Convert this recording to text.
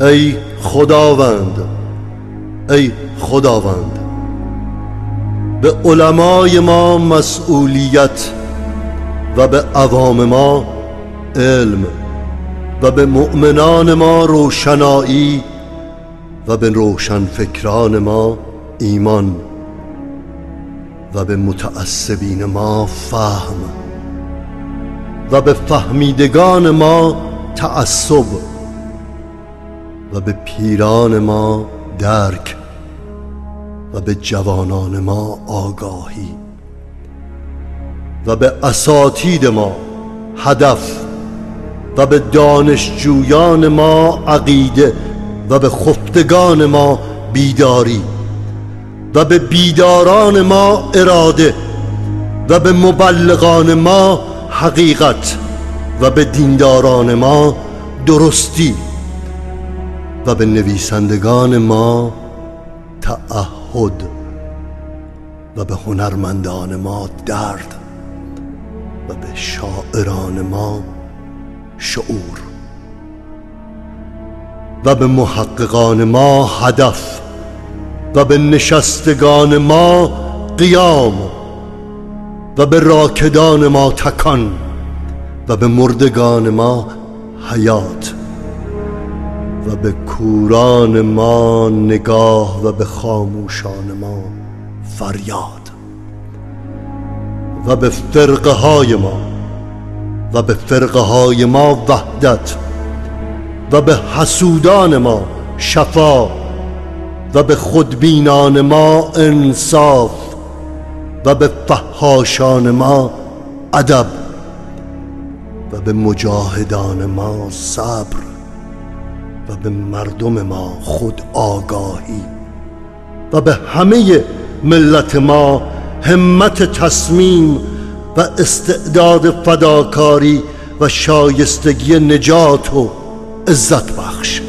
ای خداوند، ای خداوند، به علمای ما مسئولیت و به عوام ما علم و به مؤمنان ما روشنایی و به روشنفکران ما ایمان و به متعصبین ما فهم و به فهمیدگان ما تعصب و به پیران ما درک و به جوانان ما آگاهی و به اساتید ما هدف و به دانشجویان ما عقیده و به خفتگان ما بیداری و به بیداران ما اراده و به مبلغان ما حقیقت و به دینداران ما درستی و به نویسندگان ما تعهد و به هنرمندان ما درد و به شاعران ما شعور و به محققان ما هدف و به نشستگان ما قیام و به راکدان ما تکان و به مردگان ما حیات و به کوران ما نگاه و به خاموشان ما فریاد و به فرقه های ما و به فرقه های ما وحدت و به حسودان ما شفا و به خودبینان ما انصاف و به فحاشان ما ادب و به مجاهدان ما صبر و به مردم ما خود آگاهی و به همه ملت ما همت تصمیم و استعداد فداکاری و شایستگی نجات و عزت بخش.